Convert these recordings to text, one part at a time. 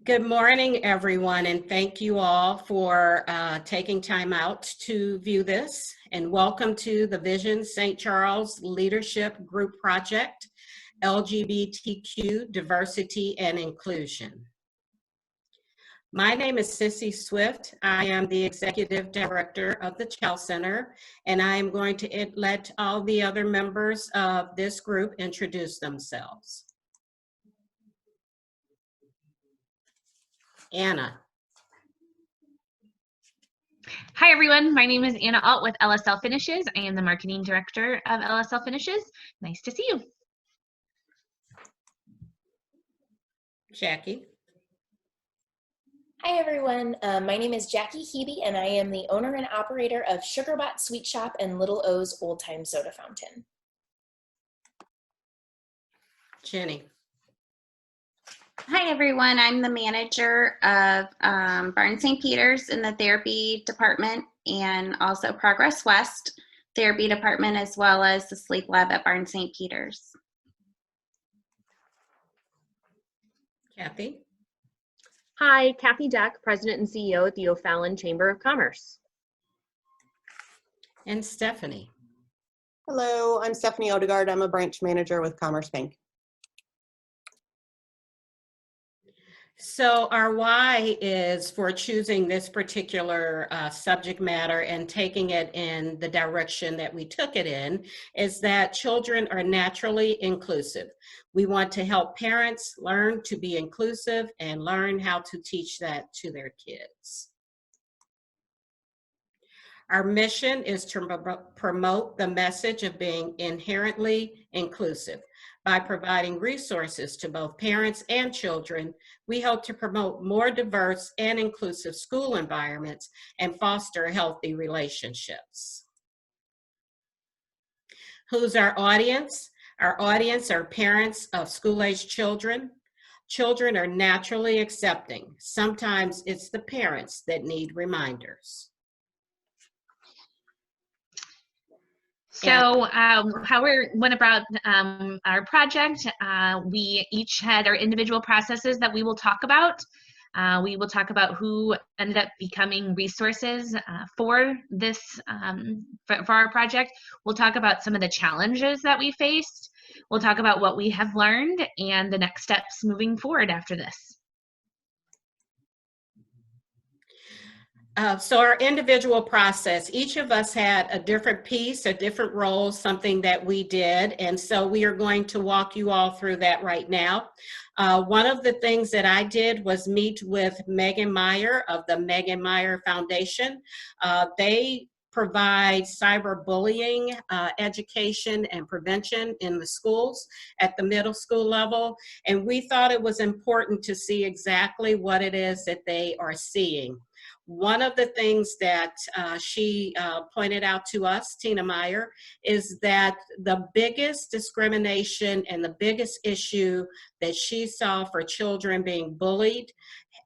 Good morning, everyone, and thank you all for taking time out to view this. And welcome to the Vision St. Charles Leadership Group Project, LGBTQ Diversity and Inclusion. My name is Sissy Swift. I am the Executive Director of the Child Center, and I am going to let all the other members of this group introduce themselves. Anna. Hi everyone, my name is Anna Alt with LSL Finishes. I am the Marketing Director of LSL Finishes. Nice to see you. Jackie. Hi everyone, my name is Jackie Huebbe and I am the owner and operator of Sugarbot Sweet Shop and Little O's Old Time Soda Fountain. Jenny. Hi everyone, I'm the manager of Barnes St. Peter's in the therapy department and also Progress West therapy department, as well as the sleep lab at Barnes St. Peter's. Kathy. Hi, Kathy Deck, President and CEO at the O'Fallon Chamber of Commerce. And Stephanie. Hello, I'm Stephanie Odegaard. I'm a branch manager with Commerce Bank. So our why is for choosing this particular subject matter and taking it in the direction that we took it in is that children are naturally inclusive. We want to help parents learn to be inclusive and learn how to teach that to their kids. Our mission is to promote the message of being inherently inclusive. By providing resources to both parents and children, we hope to promote more diverse and inclusive school environments and foster healthy relationships. Who's our audience? Our audience are parents of school-aged children. Children are naturally accepting. Sometimes it's the parents that need reminders. So how we went about our project, we each had our individual processes that we will talk about. We will talk about who ended up becoming resources for this, for our project. We'll talk about some of the challenges that we faced. We'll talk about what we have learned and the next steps moving forward after this. So our individual process, each of us had a different piece, a different role, something that we did. And so we are going to walk you all through that right now. One of the things that I did was meet with Meyer of the Meyer Foundation. They provide cyberbullying education and prevention in the schools at the middle school level. And we thought it was important to see exactly what it is that they are seeing. One of the things that she pointed out to us, Tina Meyer, is that the biggest discrimination and the biggest issue that she saw for children being bullied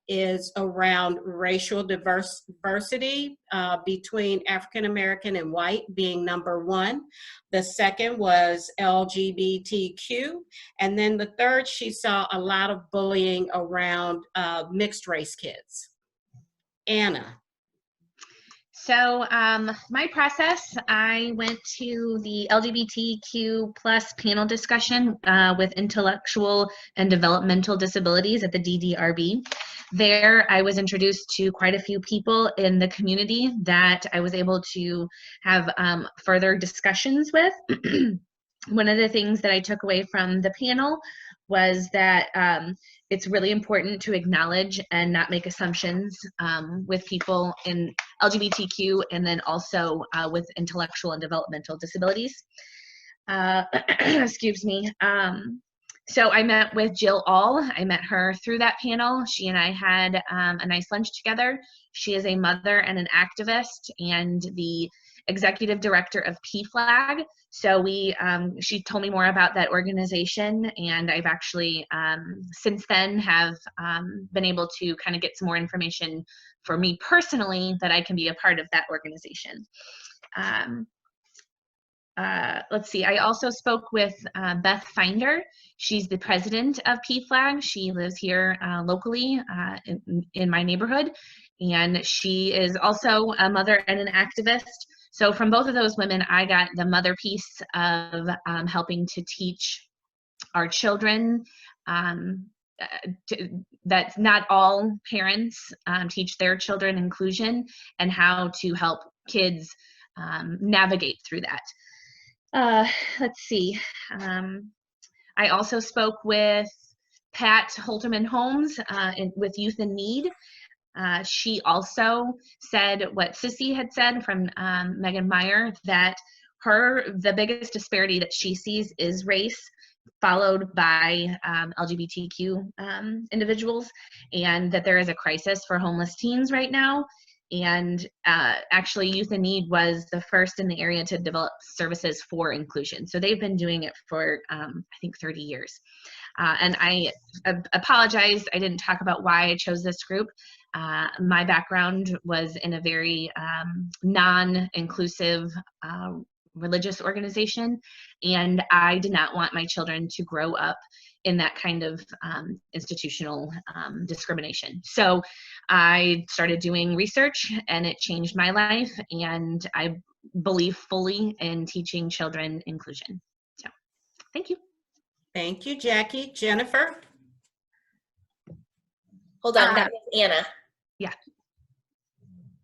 is around racial diversity between African American and white being number one. The second was LGBTQ. And then the third, she saw a lot of bullying around mixed race kids. Anna. So my process, I went to the LGBTQ plus panel discussion with intellectual and developmental disabilities at the DDRB. There, I was introduced to quite a few people in the community that I was able to have further discussions with. One of the things that I took away from the panel was that it's really important to acknowledge and not make assumptions with people in LGBTQ and then also with intellectual and developmental disabilities. Excuse me. So I met with Jill All. I met her through that panel. She and I had a nice lunch together. She is a mother and an activist and the executive director of PFLAG. So she told me more about that organization, and I've actually since then have been able to kind of get some more information for me personally that I can be a part of that organization. let's see, I also spoke with Beth Finder. She's the president of PFLAG. She lives here locally in my neighborhood, and she is also a mother and an activist. So from both of those women, I got the mother piece of helping to teach our children that not all parents teach their children inclusion, and how to help kids navigate through that. Let's see. I also spoke with Pat Holterman Holmes with Youth in Need. She also said what Sissy had said from Megan Meyer, that the biggest disparity that she sees is race, followed by LGBTQ individuals, and that there is a crisis for homeless teens right now. And actually, Youth in Need was the first in the area to develop services for inclusion. So they've been doing it for, I think, 30 years. And I apologize, I didn't talk about why I chose this group. My background was in a very non-inclusive religious organization, and I did not want my children to grow up in that kind of institutional discrimination. So I started doing research, and it changed my life, and I believe fully in teaching children inclusion. So thank you. Thank you, Jackie. Jennifer? Hold on, that was Anna. Yeah.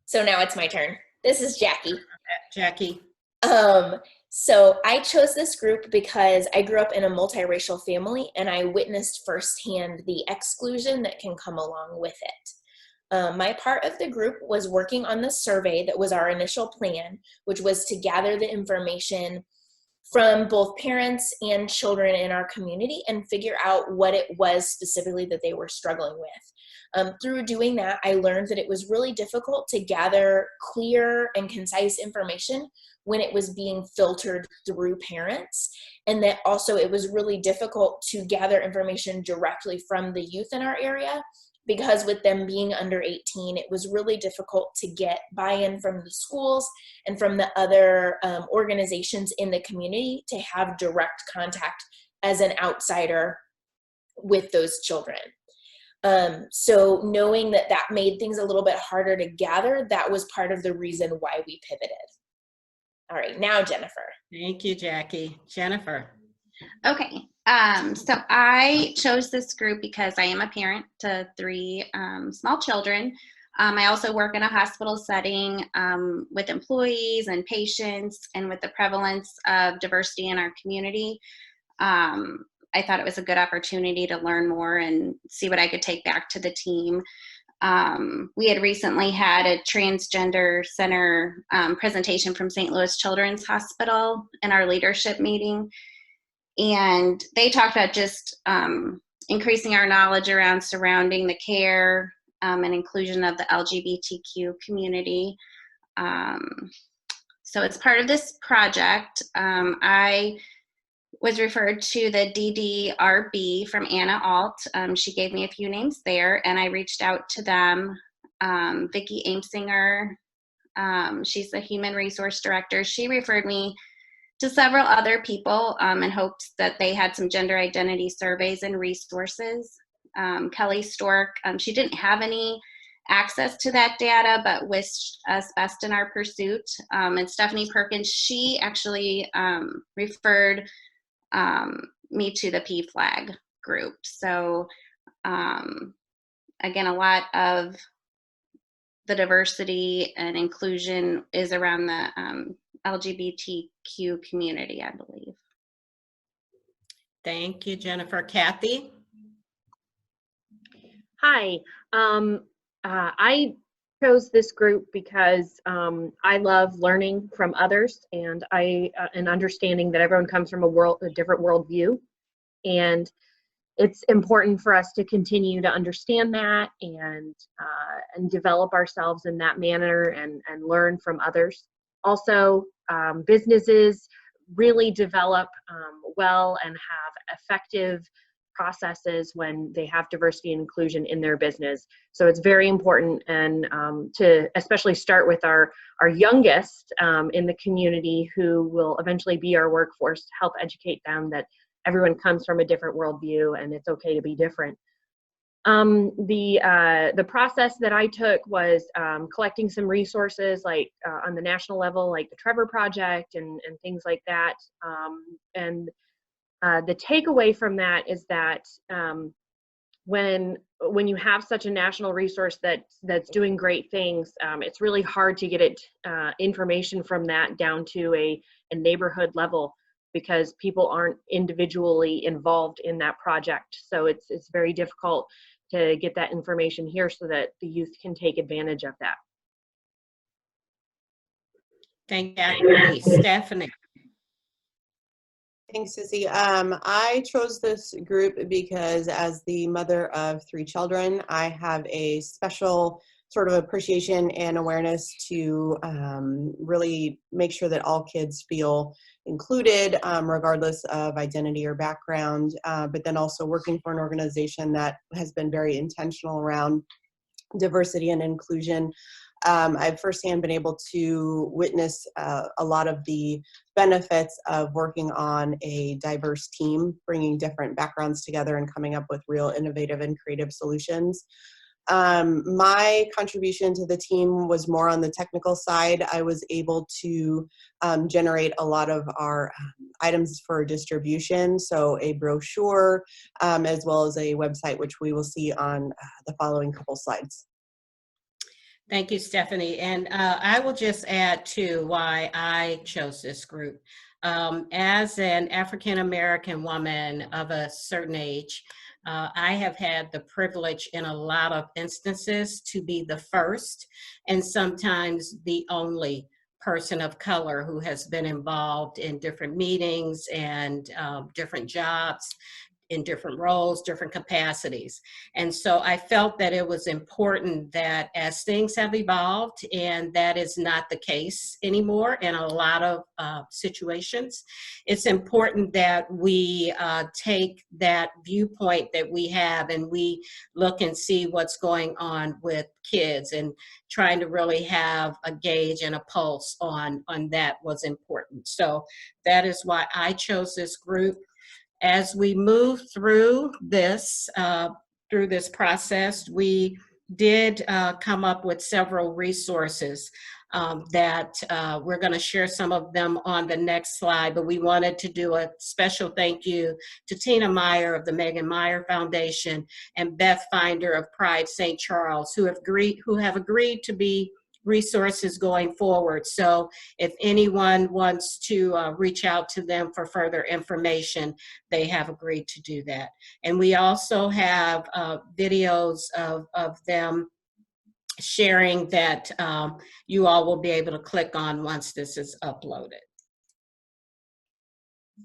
So now it's my turn. This is Jackie. Jackie. So I chose this group because I grew up in a multiracial family, and I witnessed firsthand the exclusion that can come along with it. My part of the group was working on the survey that was our initial plan, which was to gather the information from both parents and children in our community and figure out what it was specifically that they were struggling with. Through doing that, I learned that it was really difficult to gather clear and concise information when it was being filtered through parents, and that also it was really difficult to gather information directly from the youth in our area, because with them being under 18, it was really difficult to get buy-in from the schools and from the other organizations in the community to have direct contact as an outsider with those children. So knowing that that made things a little bit harder to gather, that was part of the reason why we pivoted. All right, now Jennifer. Thank you, Jackie. Jennifer. Okay, so I chose this group because I am a parent to 3 small children. I also work in a hospital setting with employees and patients, and with the prevalence of diversity in our community. I thought it was a good opportunity to learn more and see what I could take back to the team. We had recently had a transgender center presentation from St. Louis Children's Hospital in our leadership meeting. And they talked about just increasing our knowledge around surrounding the care and inclusion of the LGBTQ community. So as part of this project, I was referred to the DDRB from Anna Alt. She gave me a few names there, and I reached out to them. Vicki Aimsinger, she's the Human Resource Director. She referred me to several other people in hopes that they had some gender identity surveys and resources. Kelly Stork, she didn't have any access to that data, but wished us best in our pursuit. And Stephanie Perkins, she actually referred me to the PFLAG group. So again, a lot of the diversity and inclusion is around the LGBTQ community, I believe. Thank you, Jennifer. Kathy? Hi, I chose this group because I love learning from others, and and understanding that everyone comes from a different worldview, and it's important for us to continue to understand that and develop ourselves in that manner and learn from others. Also, businesses really develop well and have effective processes when they have diversity and inclusion in their business. So it's very important, and to especially start with our youngest in the community, who will eventually be our workforce, to help educate them that everyone comes from a different worldview and it's okay to be different. The process that I took was collecting some resources, like on the national level, like the Trevor Project and things like that. The takeaway from that is that when you have such a national resource that's doing great things, it's really hard to get information from that down to a neighborhood level, because people aren't individually involved in that project. So it's very difficult to get that information here so that the youth can take advantage of that. Thank you, Stephanie. Thanks, Sissy. I chose this group because, as the mother of 3 children, I have a special sort of appreciation and awareness to really make sure that all kids feel included, regardless of identity or background, but then also working for an organization that has been very intentional around diversity and inclusion. I've firsthand been able to witness a lot of the benefits of working on a diverse team, bringing different backgrounds together and coming up with real innovative and creative solutions. My contribution to the team was more on the technical side. I was able to generate a lot of our items for distribution, so a brochure, as well as a website, which we will see on the following couple slides. Thank you, Stephanie. And I will just add to why I chose this group. As an African-American woman of a certain age, I have had the privilege in a lot of instances to be the first and sometimes the only person of color who has been involved in different meetings and different jobs, in different roles, different capacities. And so I felt that it was important that as things have evolved, and that is not the case anymore in a lot of situations, it's important that we take that viewpoint that we have and we look and see what's going on with kids, and trying to really have a gauge and a pulse on that was important. So that is why I chose this group. As we move through this process, we did come up with several resources that we're going to share some of them on the next slide, but we wanted to do a special thank you to Tina Meyer of the Megan Meyer Foundation and Beth Finder of Pride St. Charles, who have agreed to be resources going forward. So if anyone wants to reach out to them for further information, they have agreed to do that. And we also have videos of them sharing that you all will be able to click on once this is uploaded.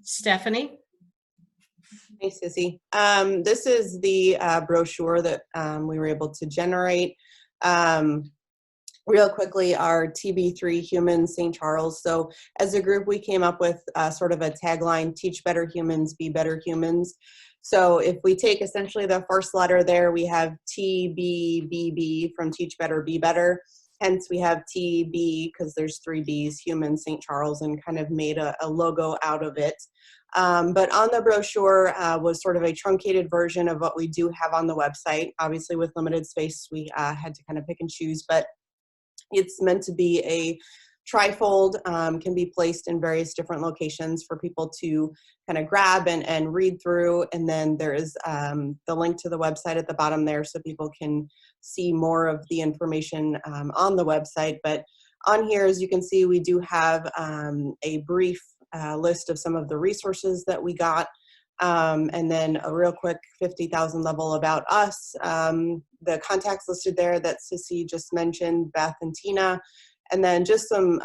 Stephanie? Thanks, Sissy. This is the brochure that we were able to generate. Real quickly, our TB3 Humans St. Charles. So as a group, we came up with sort of a tagline, teach better humans, be better humans. So if we take essentially the first letter there, we have TBBB from Teach Better, Be Better. Hence we have TB because there's 3 B's, Humans St. Charles, and kind of made a logo out of it. But on the brochure was sort of a truncated version of what we do have on the website. Obviously with limited space, we had to kind of pick and choose, but it's meant to be a trifold, can be placed in various different locations for people to kind of grab and read through. And then there is the link to the website at the bottom there so people can see more of the information on the website. But on here, as you can see, we do have a brief list of some of the resources that we got. And then a real quick 50,000 level about us. The contacts listed there that Sissy just mentioned, Beth and Tina. And then just some,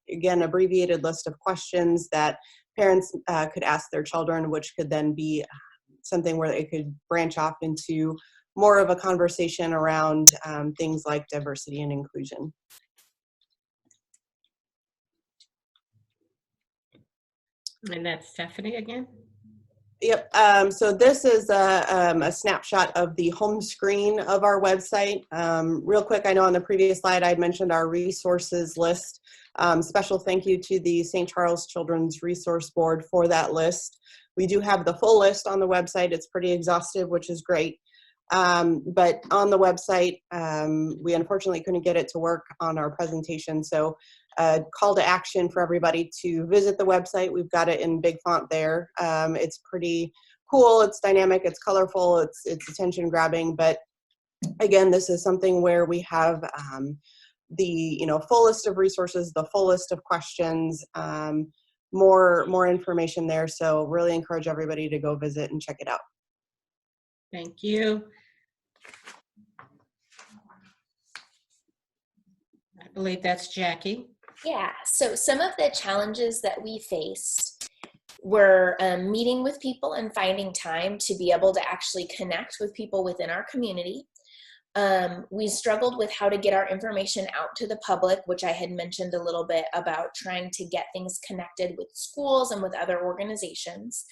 again, abbreviated list of questions that parents could ask their children, which could then be something where they could branch off into more of a conversation around things like diversity and inclusion. And that's Stephanie again. Yep. So this is a snapshot of the home screen of our website. Real quick, I know on the previous slide I had mentioned our resources list. Special thank you to the St. Charles Children's Resource Board for that list. We do have the full list on the website. It's pretty exhaustive, which is great. But on the website, we unfortunately couldn't get it to work on our presentation. So call to action for everybody to visit the website. We've got it in big font there. It's pretty cool. It's dynamic. It's colorful. It's attention grabbing. But again, this is something where we have the full list of resources, the full list of questions, more information there. So really encourage everybody to go visit and check it out. Thank you. I believe that's Jackie. Yeah, so some of the challenges that we faced were meeting with people and finding time to be able to actually connect with people within our community. We struggled with how to get our information out to the public, which I had mentioned a little bit about trying to get things connected with schools and with other organizations.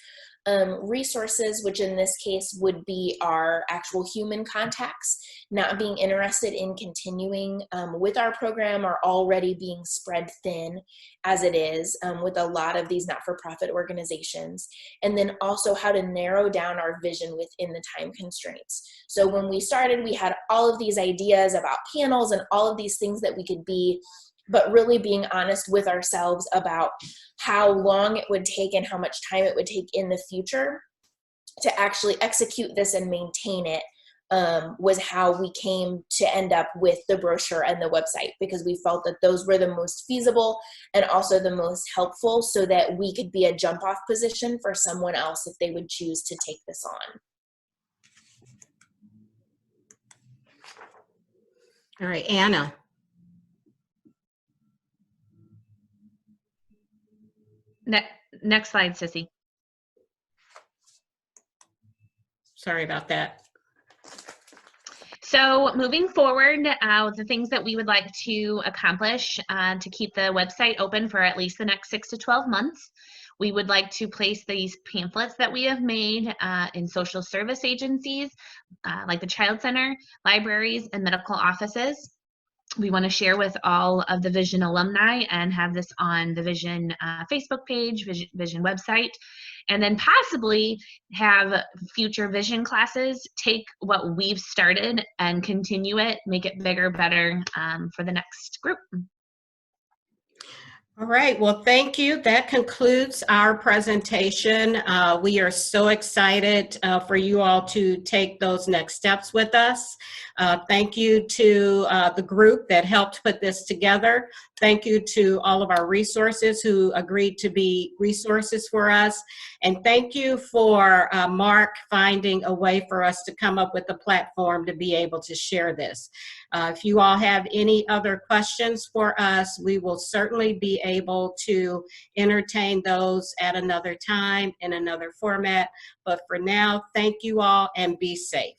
Resources, which in this case would be our actual human contacts, not being interested in continuing with our program or already being spread thin as it is with a lot of these not-for-profit organizations. And then also how to narrow down our vision within the time constraints. So when we started, we had all of these ideas about panels and all of these things that we could be, but really being honest with ourselves about how long it would take and how much time it would take in the future to actually execute this and maintain it was how we came to end up with the brochure and the website, because we felt that those were the most feasible and also the most helpful so that we could be a jump off position for someone else if they would choose to take this on. All right, Anna. Next slide, Sissy. Sorry about that. So moving forward, the things that we would like to accomplish to keep the website open for at least the next 6 to 12 months, we would like to place these pamphlets that we have made in social service agencies like the Child Center, libraries, and medical offices. We want to share with all of the Vision alumni and have this on the Vision Facebook page, Vision website, and then possibly have future Vision classes take what we've started and continue it, make it bigger, better for the next group. All right, well, thank you. That concludes our presentation. We are so excited for you all to take those next steps with us. Thank you to the group that helped put this together. Thank you to all of our resources who agreed to be resources for us. And thank you for Mark finding a way for us to come up with a platform to be able to share this. If you all have any other questions for us, we will certainly be able to entertain those at another time in another format. But for now, thank you all and be safe.